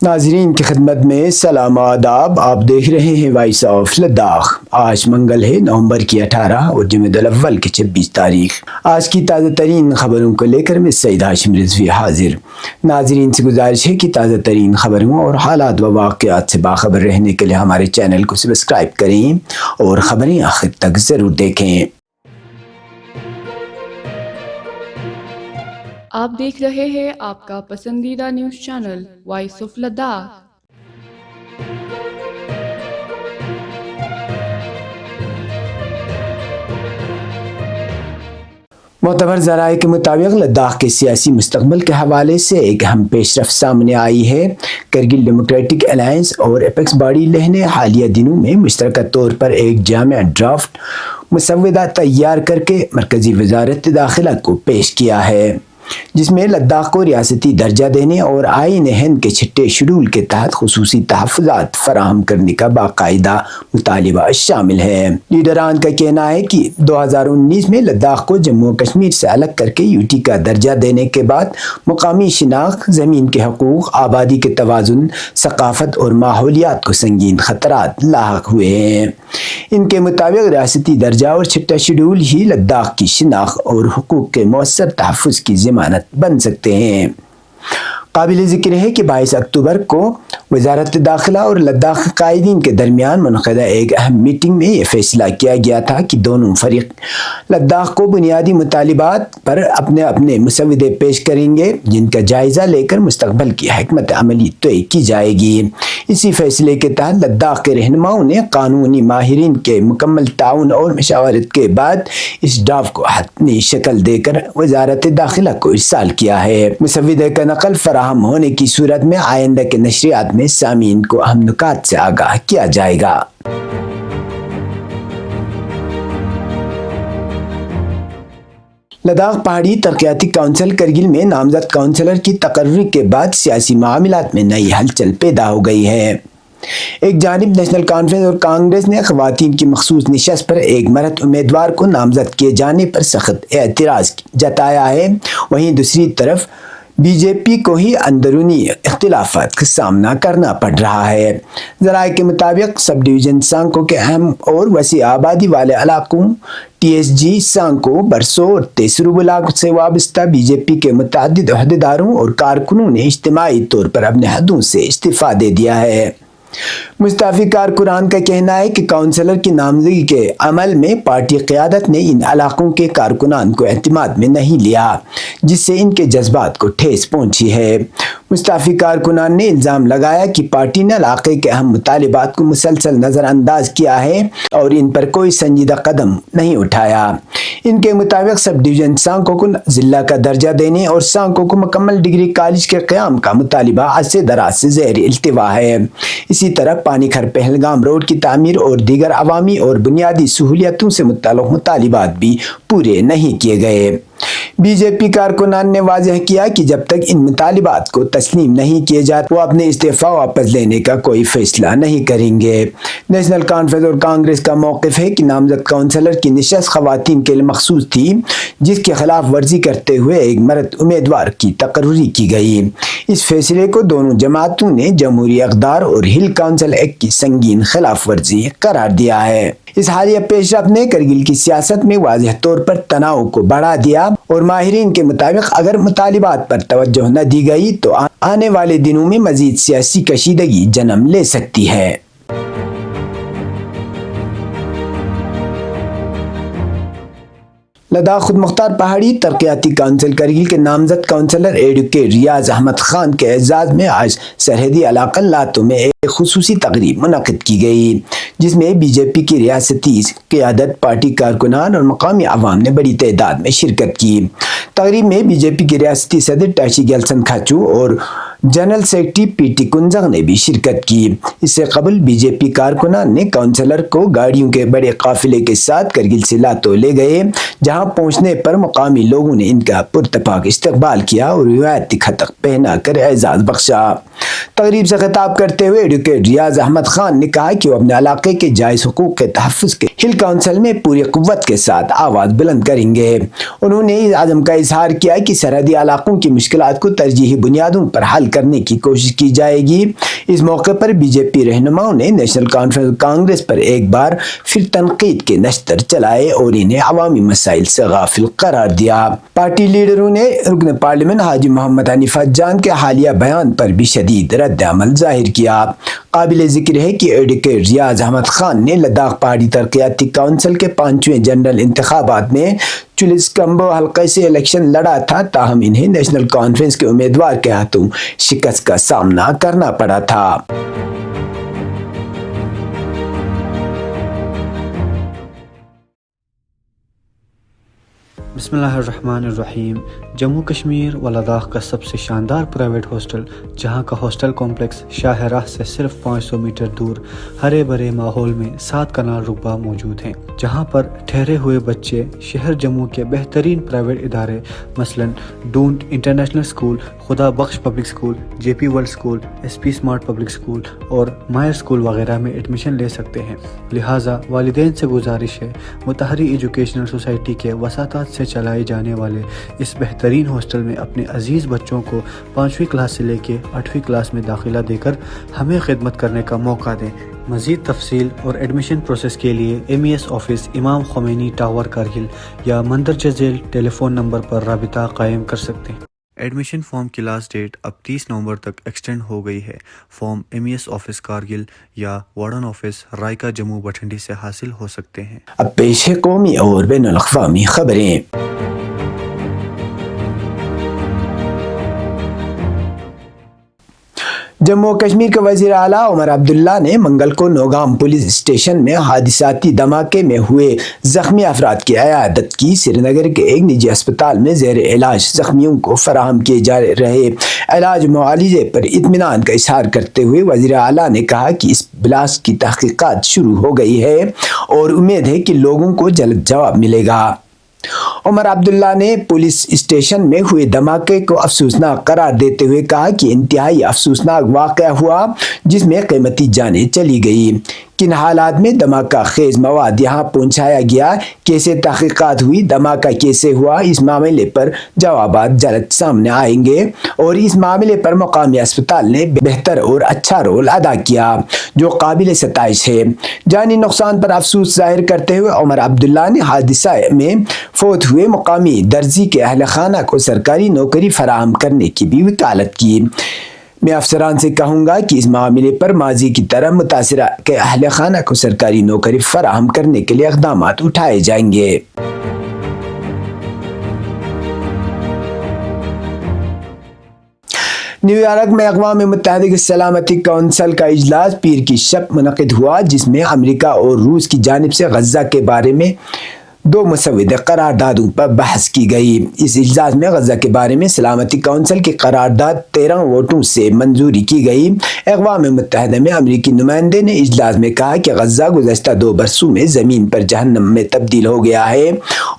ناظرین کی خدمت میں سلام آداب. آپ دیکھ رہے ہیں وائس آف لداخ. آج منگل ہے، نومبر کی 18 اور جمادی الاول کی 26 تاریخ. آج کی تازہ ترین خبروں کو لے کر میں سعید ہاشم رضوی حاضر. ناظرین سے گزارش ہے کہ تازہ ترین خبروں اور حالات و واقعات سے باخبر رہنے کے لیے ہمارے چینل کو سبسکرائب کریں اور خبریں آخر تک ضرور دیکھیں. آپ دیکھ رہے ہیں آپ کا پسندیدہ news channel voice of Ladakh. معتبر ذرائع کے مطابق لداخ کے سیاسی مستقبل کے حوالے سے ایک اہم پیش رفت سامنے آئی ہے. کرگل ڈیموکریٹک الائنس اور اپیکس باڈی لیہ نے حالیہ دنوں میں مشترکہ طور پر ایک جامع ڈرافٹ مسودہ تیار کر کے مرکزی وزارت داخلہ کو پیش کیا ہے، جس میں لداخ کو ریاستی درجہ دینے اور آئین ہند کے چھٹے شیڈول کے تحت خصوصی تحفظات فراہم کرنے کا باقاعدہ مطالبہ شامل ہے. لیڈران کا کہنا ہے کہ 2019 میں لداخ کو جموں و کشمیر سے الگ کر کے یوٹی کا درجہ دینے کے بعد مقامی شناخت، زمین کے حقوق، آبادی کے توازن، ثقافت اور ماحولیات کو سنگین خطرات لاحق ہوئے ہیں. ان کے مطابق ریاستی درجہ اور چھٹا شیڈول ہی لداخ کی شناخت اور حقوق کے مؤثر تحفظ کی ضمانت بن سکتے ہیں. قابل ذکر ہے کہ 22 اکتوبر کو وزارت داخلہ اور لداخ قائدین کے درمیان منعقدہ ایک اہم میٹنگ میں یہ فیصلہ کیا گیا تھا کہ دونوں فریق لداخ کو بنیادی مطالبات پر اپنے اپنے مسودے پیش کریں گے، جن کا جائزہ لے کر مستقبل کی حکمت عملی طے کی جائے گی. اسی فیصلے کے تحت لداخ کے رہنماؤں نے قانونی ماہرین کے مکمل تعاون اور مشاورت کے بعد اس ڈرافٹ کو حتمی شکل دے کر وزارت داخلہ کو ارسال کیا ہے. مسودے کا نقل فراہم ہونے کی صورت میں آئندہ کے نشریات میں سامعین کو اہم نکات سے آگاہ کیا جائے گا. لداخ پہاڑی ترقیاتی کونسل کرگل میں نامزد کونسلر کی تقرری کے بعد سیاسی معاملات میں نئی ہلچل پیدا ہو گئی ہے. ایک جانب نیشنل کانفرنس اور کانگریس نے خواتین کی مخصوص نشست پر ایک مرد امیدوار کو نامزد کیے جانے پر سخت اعتراض جتایا ہے، وہیں دوسری طرف بی جے پی کو ہی اندرونی اختلافات کا سامنا کرنا پڑ رہا ہے. ذرائع کے مطابق سب ڈویژن سانکو کے اہم اور وسیع آبادی والے علاقوں ٹی ایس جی سانکو، برسو اور تیسرو بلاک سے وابستہ بی جے پی کے متعدد عہدیداروں اور کارکنوں نے اجتماعی طور پر اپنے عہدوں سے استعفیٰ دے دیا ہے. مستعفی کارکنان کا کہنا ہے کہ کونسلر کی نامزدگی کے عمل میں پارٹی قیادت نے ان علاقوں کے کارکنان کو اعتماد میں نہیں لیا، جس سے ان کے جذبات کو ٹھیس پہنچی ہے. مستعفی کارکنان نے الزام لگایا کہ پارٹی نے علاقے کے اہم مطالبات کو مسلسل نظر انداز کیا ہے اور ان پر کوئی سنجیدہ قدم نہیں اٹھایا. ان کے مطابق سب ڈویژن سانکو کو ضلع کا درجہ دینے اور سانکو کو مکمل ڈگری کالج کے قیام کا مطالبہ عرصے دراز سے زیر التوا ہے. اسی طرح پانی کھر پہلگام روڈ کی تعمیر اور دیگر عوامی اور بنیادی سہولیاتوں سے متعلق مطالبات بھی پورے نہیں کیے گئے. بی جے پی کارکنان نے واضح کیا کہ جب تک ان مطالبات کو تسلیم نہیں کیے جاتے وہ اپنے استعفیٰ واپس لینے کا کوئی فیصلہ نہیں کریں گے. نیشنل کانفرنس اور کانگریس کا موقف ہے کہ نامزد کونسلر کی نشست خواتین کے لیے مخصوص تھی، جس کی خلاف ورزی کرتے ہوئے ایک مرد امیدوار کی تقرری کی گئی. اس فیصلے کو دونوں جماعتوں نے جمہوری اقدار اور ہل کونسل ایکٹ کی سنگین خلاف ورزی قرار دیا ہے. اس حالیہ پیش رفت نے کرگل کی سیاست میں واضح طور پر تناؤ کو بڑھا دیا اور ماہرین کے مطابق اگر مطالبات پر توجہ نہ دی گئی تو آنے والے دنوں میں مزید سیاسی کشیدگی جنم لے سکتی ہے. لداخ خود مختار پہاڑی ترقیاتی کونسل کرگل کے نامزد کونسلر ایڈوکیٹ ریاض احمد خان کے اعزاز میں آج سرحدی علاقہ لاتو میں ایک خصوصی تقریب منعقد کی گئی، جس میں بی جے پی کی ریاستی قیادت، پارٹی کارکنان اور مقامی عوام نے بڑی تعداد میں شرکت کی. تقریب میں بی جے پی کے ریاستی صدر ٹاچی گیلسن کھاچو اور جنرل سیکرٹری پی ٹی کنزنگ نے بھی شرکت کی. اس سے قبل بی جے پی کارکنان نے کونسلر کو گاڑیوں کے بڑے قافلے کے ساتھ کرگل سے لاتو لے گئے، جہاں پہنچنے پر مقامی لوگوں نے ان کا پرتپاک استقبال کیا اور روایتی خطق پہنا کر اعزاز بخشا. تقریب سے خطاب کرتے ہوئے ایڈوکیٹ ریاض احمد خان نے کہا کہ وہ اپنے علاقے کے جائز حقوق کے تحفظ کے ہل کونسل میں پوری قوت کے ساتھ آواز بلند کریں گے. انہوں نے اس عزم کا اظہار کیا کہ سرحدی علاقوں کی مشکلات کو ترجیحی بنیادوں پر حل کرنے کی کوشش کی جائے گی۔ اس موقع پر بی جے پی رہنماؤں نے نیشنل کانفرنس کانگریس پر ایک بار پھر تنقید کے نشتر چلائے اور انہیں عوامی مسائل سے غافل قرار دیا۔ پارٹی لیڈروں نے رکن پارلیمنٹ حاجی محمد حنیفہ جان کے حالیہ بیان پر بھی شدید رد عمل ظاہر کیا۔ قابل ذکر ہے کہ ایڈوکیٹ ریاض احمد خان نے لداخ پہاڑی ترقیاتی کونسل کے 5ویں جنرل انتخابات میں چولیسکمبو حلقے سے الیکشن لڑا تھا، تاہم انہیں نیشنل کانفرنس کے امیدوار کے ہاتھوں شکست کا سامنا کرنا پڑا تھا۔ بسم اللہ الرحمن الرحیم۔ جموں کشمیر و لداخ کا سب سے شاندار پرائیویٹ ہاسٹل، جہاں کا ہاسٹل کمپلیکس شاہ راہ سے صرف 500 میٹر دور ہرے بھرے ماحول میں 7 کنال رقبہ موجود ہیں، جہاں پر ٹھہرے ہوئے بچے شہر جموں کے بہترین پرائیویٹ ادارے مثلاً don't international school, Khuda Bakhsh public school, J P World school, S P smart public school اور مائر اسکول وغیرہ میں ایڈمیشن لے سکتے ہیں۔ لہٰذا والدین سے گزارش ہے متحری ایجوکیشنل سوسائٹی کے وساطات سے چلائے جانے والے اس بہترین ہاسٹل میں اپنے عزیز بچوں کو 5ویں کلاس سے لے کے 8ویں کلاس میں داخلہ دے کر ہمیں خدمت کرنے کا موقع دیں۔ مزید تفصیل اور ایڈمیشن پروسیس کے لیے MES آفس امام خمینی ٹاور کارگل یا مندرجہ ذیل ٹیلی فون نمبر پر رابطہ قائم کر سکتے ہیں۔ ایڈمیشن فارم کی لاسٹ ڈیٹ اب 30 نومبر تک ایکسٹینڈ ہو گئی ہے۔ فارم MES آفس کارگل یا وارڈن آفس رائکا جموں بٹھنڈی سے حاصل ہو سکتے ہیں۔ اب پیش ہے قومی اور بین الاقوامی خبریں۔ جموں کشمیر کے وزیر اعلیٰ عمر عبداللہ نے منگل کو نوگام پولیس اسٹیشن میں حادثاتی دھماکے میں ہوئے زخمی افراد کی عیادت کی۔ سری نگر کے ایک نجی اسپتال میں زیر علاج زخمیوں کو فراہم کیے جا رہے علاج معالجے پر اطمینان کا اظہار کرتے ہوئے وزیر اعلیٰ نے کہا کہ اس بلاسٹ کی تحقیقات شروع ہو گئی ہے اور امید ہے کہ لوگوں کو جلد جواب ملے گا۔ عمر عبداللہ نے پولیس اسٹیشن میں ہوئے دھماکے کو افسوسناک قرار دیتے ہوئے کہا کہ انتہائی افسوسناک واقعہ ہوا جس میں قیمتی جانیں چلی گئی۔ کن حالات میں دھماکہ خیز مواد یہاں پہنچایا گیا، کیسے تحقیقات ہوئی، دھماکہ کیسے ہوا، اس معاملے پر جوابات جلد سامنے آئیں گے اور اس معاملے پر مقامی اسپتال نے بہتر اور اچھا رول ادا کیا جو قابل ستائش ہے۔ جانی نقصان پر افسوس ظاہر کرتے ہوئے عمر عبداللہ نے حادثہ میں فوت ہوئے مقامی درزی کے اہل خانہ کو سرکاری نوکری فراہم کرنے کی بھی وکالت کی۔ میں افسران سے کہوں گا کہ اس معاملے پر ماضی کی طرح متاثرہ کے اہل خانہ کو سرکاری نوکری فراہم کرنے کے لیے اقدامات اٹھائے جائیں گے۔ نیو یارک میں اقوام متحدہ کی سلامتی کونسل کا اجلاس پیر کی شب منعقد ہوا، جس میں امریکہ اور روس کی جانب سے غزہ کے بارے میں 2 مسودہ قراردادوں پر بحث کی گئی۔ اس اجلاس میں غزہ کے بارے میں سلامتی کونسل کی قرارداد 13 ووٹوں سے منظوری کی گئی۔ اقوام متحدہ میں امریکی نمائندے نے اجلاس میں کہا کہ غزہ گزشتہ 2 برسوں میں زمین پر جہنم میں تبدیل ہو گیا ہے۔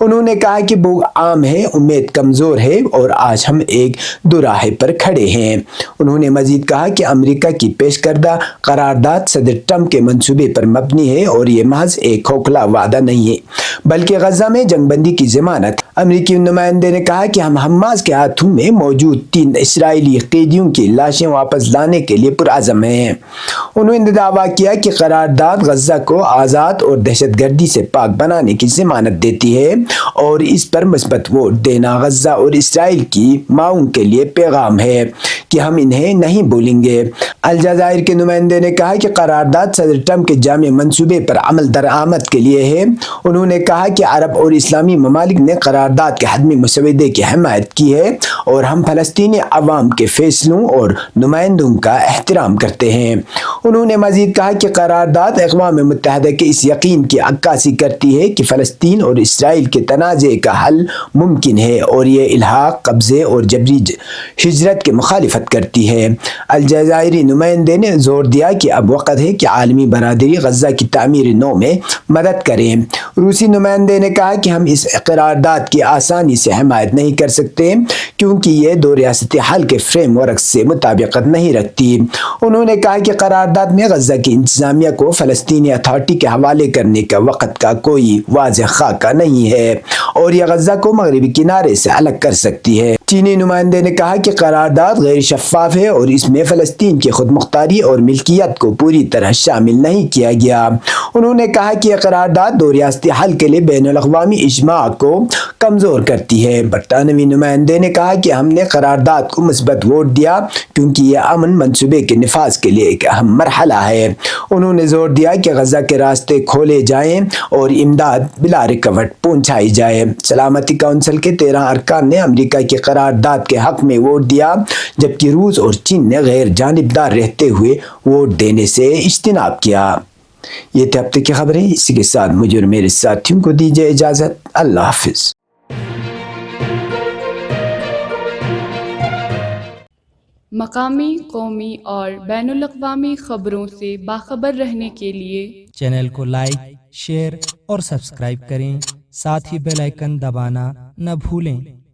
انہوں نے کہا کہ بھوک عام ہے، امید کمزور ہے اور آج ہم ایک دوراہے پر کھڑے ہیں۔ انہوں نے مزید کہا کہ امریکہ کی پیش کردہ قرارداد صدر ٹرمپ کے منصوبے پر مبنی ہے اور یہ محض ایک کھوکھلا وعدہ نہیں ہے بلکہ غزہ میں جنگ بندی کی ضمانت۔ امریکی نمائندے نے کہا کہ ہم حماس کے ہاتھوں میں موجود 3 اسرائیلی قیدیوں کی لاشیں واپس لانے کے لیے پرعزم ہیں۔ انہوں نے دعویٰ کیا کہ قرارداد غزہ کو آزاد اور دہشت گردی سے پاک بنانے کی ضمانت دیتی ہے اور اس پر مثبت ووٹ دینا غزہ اور اسرائیل کی ماؤں کے لیے پیغام ہے کہ ہم انہیں نہیں بھولیں گے۔ الجزائر کے نمائندے نے کہا کہ قرارداد صدر ٹرمپ کے جامع منصوبے پر عمل درآمد کے لیے ہے۔ انہوں نے کہا کہ عرب اور اسلامی ممالک نے قرارداد کے حتمی مسودے کی حمایت کی ہے اور ہم فلسطینی عوام کے فیصلوں اور نمائندوں کا احترام کرتے ہیں۔ انہوں نے مزید کہا کہ قرارداد اقوام متحدہ کے اس یقین کی عکاسی کرتی ہے کہ فلسطین اور اسرائیل کے تنازع کا حل ممکن ہے اور یہ الحاق، قبضے اور جبری ہجرت کی مخالفت کرتی ہے۔ الجزائری نمائندے نے زور دیا کہ اب وقت ہے کہ عالمی برادری غزہ کی تعمیر نو میں مدد کرے۔ روسی نمائندے نے کہا کہ ہم اس قرارداد کی آسانی سے حمایت نہیں کر سکتے کیونکہ یہ 2 ریاستی حل کے فریم ورک سے مطابقت نہیں رکھتی۔ انہوں نے کہا کہ قرارداد قرارداد میں غزہ کی انتظامیہ کو فلسطینی اتھارٹی کے حوالے کرنے کا وقت کا کوئی واضح خاکہ نہیں ہے اور یہ غزہ کو مغربی کنارے سے الگ کر سکتی ہے۔ چینی نمائندے نے کہا کہ قرارداد غیر شفاف ہے اور اس میں فلسطین کی خود مختاری اور ملکیت کو پوری طرح شامل نہیں کیا گیا۔ انہوں نے کہا کہ یہ قرارداد دو ریاستی حل کے لیے بین الاقوامی اجماع کو کمزور کرتی ہے۔ برطانوی نمائندے نے کہا کہ ہم نے قرارداد کو مثبت ووٹ دیا کیونکہ یہ امن منصوبے کے نفاذ کے لیے ایک اہم مرحلہ ہے۔ انہوں نے زور دیا کہ غزہ کے راستے کھولے جائیں اور امداد بلا رکاوٹ پہنچائی جائے۔ سلامتی کونسل کے 13 ارکان نے امریکہ کی قرارداد کے حق میں ووٹ دیا جبکہ روس اور چین نے غیر جانبدار رہتے ہوئے ووٹ دینے سے اجتناب کیا۔ یہ تھے ہفتے کی خبریں، اسی کے ساتھ مجھے اور میرے ساتھیوں کو دیجیے اجازت۔ اللہ حافظ۔ مقامی، قومی اور بین الاقوامی خبروں سے باخبر رہنے کے لیے چینل کو لائک، شیئر اور سبسکرائب کریں، ساتھ ہی بیل آئیکن دبانا نہ بھولیں۔